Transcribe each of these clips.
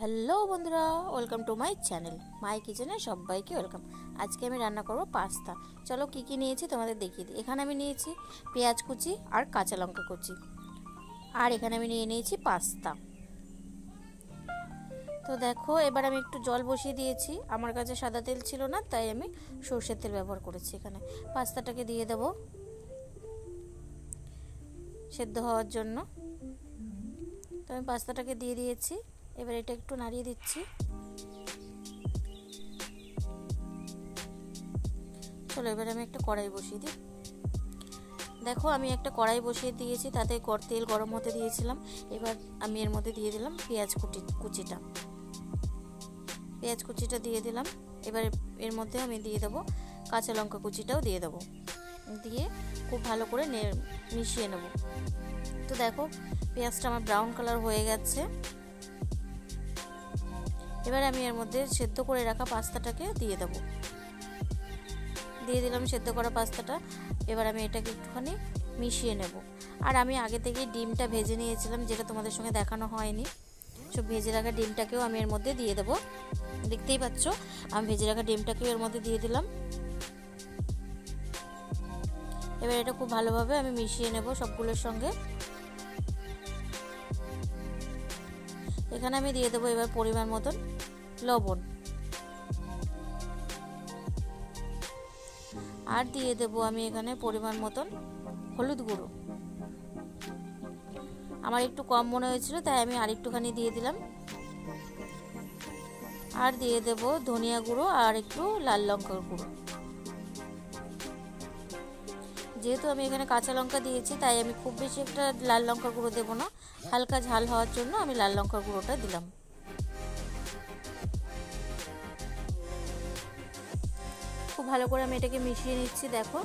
Hello বন্ধুরা, welcome to my channel my কিচেনে সবাইকে ওয়েলকাম। আজকে আমি রান্না করব পাস্তা। চলো কি কি নিয়েছি তোমাদের দেখিয়ে দিই। এখানে আমি নিয়েছি পেঁয়াজ কুচি আর কাঁচা লঙ্কা কুচি, আর এখানে আমি নিয়ে নিয়েছি পাস্তা। তো দেখো, এবার আমি একটু জল বসিয়ে দিয়েছি। আমার কাছে সাদা তেল ছিল না, তাই আমি সরষের তেল ব্যবহার করেছি। এখানে পাস্তাটাকে দিয়ে দেব সেদ্ধ হওয়ার জন্য। তো আমি পাস্তাটাকে দিয়ে দিয়েছি। এবার এটা একটু নাড়িয়ে দিচ্ছি। চলো এবার আমি একটা কড়াই বসিয়ে দিই। দেখো, আমি একটা কড়াই বসিয়ে দিয়েছি, তাতে তেল গরম হতে দিয়েছিলাম। এবার আমি এর মধ্যে দিয়ে দিলাম পেঁয়াজ কুচিটা দিয়ে দিলাম। এবার এর মধ্যে আমি দিয়ে দেবো কাঁচা লঙ্কা কুচিটাও দিয়ে দেবো, দিয়ে খুব ভালো করে মিশিয়ে নেব। তো দেখো, পেঁয়াজটা আমার ব্রাউন কালার হয়ে গেছে। এবার আমি এর মধ্যে সেদ্ধ করে রাখা পাস্তাটাকে দিয়ে দেবো। দিয়ে দিলাম সেদ্ধ করা পাস্তাটা। এবার আমি এটাকে একটুখানি মিশিয়ে নেব। আর আমি আগে থেকেই ডিমটা ভেজে নিয়েছিলাম, যেটা তোমাদের সঙ্গে দেখানো হয়নি। সব ভেজে রাখা ডিমটাকেও আমি এর মধ্যে দিয়ে দেবো। দেখতেই পাচ্ছ, আমি ভেজে রাখা ডিমটাকেও এর মধ্যে দিয়ে দিলাম। এবার এটা খুব ভালোভাবে আমি মিশিয়ে নেব সবগুলোর সঙ্গে। এখানে আমি দিয়ে দেবো এবার পরিমাণ মতন লবণ, আর দিয়ে দেবো আমি এখানে পরিমাণ মতন হলুদ গুঁড়ো। আমার একটু কম মনে হয়েছিল, তাই আমি আরেকটুখানি দিয়ে দিলাম। আর দিয়ে দেব ধনিয়া গুঁড়ো আর একটু লাল লঙ্কার গুঁড়ো। যেহেতু আমি এখানে কাঁচা লঙ্কা দিয়েছি, তাই আমি খুব বেশি একটা লাল লঙ্কার গুঁড়ো দেবো না। হালকা ঝাল হওয়ার জন্য আমি লাল লঙ্কার গুঁড়োটা দিলাম। খুব ভালো করে আমি এটাকে মিশিয়ে নিচ্ছি। দেখো,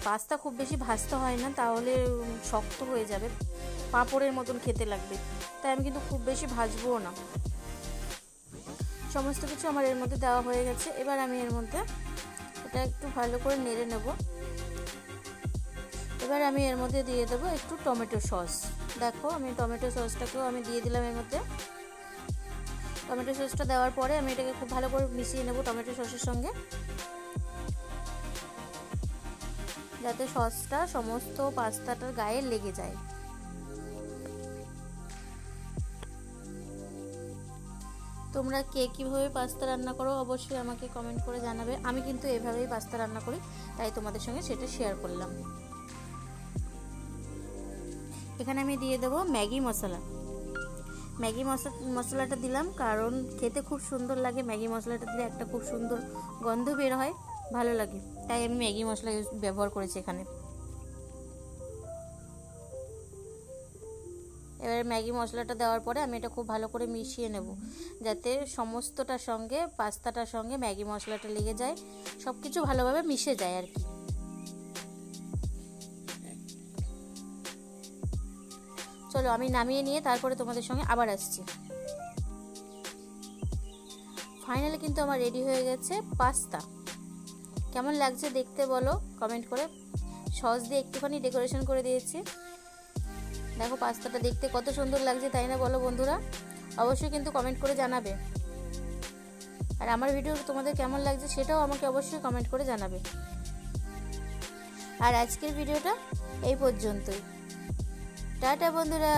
পাস্তা খুব বেশি ভাজতে হয় না, তাহলে শক্ত হয়ে যাবে, পাঁপড়ের মতন খেতে লাগবে। তাই আমি কিন্তু খুব বেশি ভাজবো না। সমস্ত কিছু আমার এর মধ্যে দেওয়া হয়ে গেছে। এবার আমি এর মধ্যে এটা একটু ভালো করে নেড়ে নেব। এবার আমি এর মধ্যে দিয়ে দেবো একটু টমেটো সস। দেখো, আমি টমেটো সসটাকেও আমি দিয়ে দিলাম এর মধ্যে। টমেটো সসটা দেওয়ার পরে আমি এটাকে খুব ভালো করে মিশিয়ে নেব টমেটো সসের সঙ্গে, যাতে সসটা সমস্ত পাস্তাটার গায়ে লেগে যায়। তোমরা কে কীভাবে পাস্তা রান্না করো অবশ্যই আমাকে কমেন্ট করে জানাবে। আমি কিন্তু এভাবেই পাস্তা রান্না করি, তাই তোমাদের সঙ্গে সেটা শেয়ার করলাম। এখানে আমি দিয়ে দেবো ম্যাগি মশলাটা দিলাম, কারণ খেতে খুব সুন্দর লাগে। ম্যাগি মশলাটা দিলে একটা খুব সুন্দর গন্ধ বের হয়, ভালো লাগে, তাই আমি ম্যাগি মশলা ব্যবহার করেছি এখানে। এবার ম্যাগি মশলাটা দেওয়ার পরে আমি এটা খুব ভালো করে মিশিয়ে নেব, যাতে সমস্তটার সঙ্গে পাস্তাটার সঙ্গে ম্যাগি মশলাটা লেগে যায়, সব কিছু ভালোভাবে মিশে যায় আর কি। চলো আমি নামিয়ে নিয়ে তারপরে তোমাদের সঙ্গে আবার আসছি। ফাইনালি কিন্তু আমার রেডি হয়ে গেছে পাস্তা। কেমন লাগছে দেখতে বলো কমেন্ট করে। সস দিয়ে একটুখানি ডেকোরেশন করে দিয়েছি। দেখো, পাস্তাটা দেখতে কত সুন্দর লাগছে, তাই না বলো বন্ধুরা? অবশ্যই কিন্তু কমেন্ট করে জানাবে। আর আমার ভিডিও তোমাদের কেমন লাগছে সেটাও আমাকে অবশ্যই কমেন্ট করে জানাবে। আর আজকের ভিডিওটা এই পর্যন্তই। টাটা বন্ধুরা।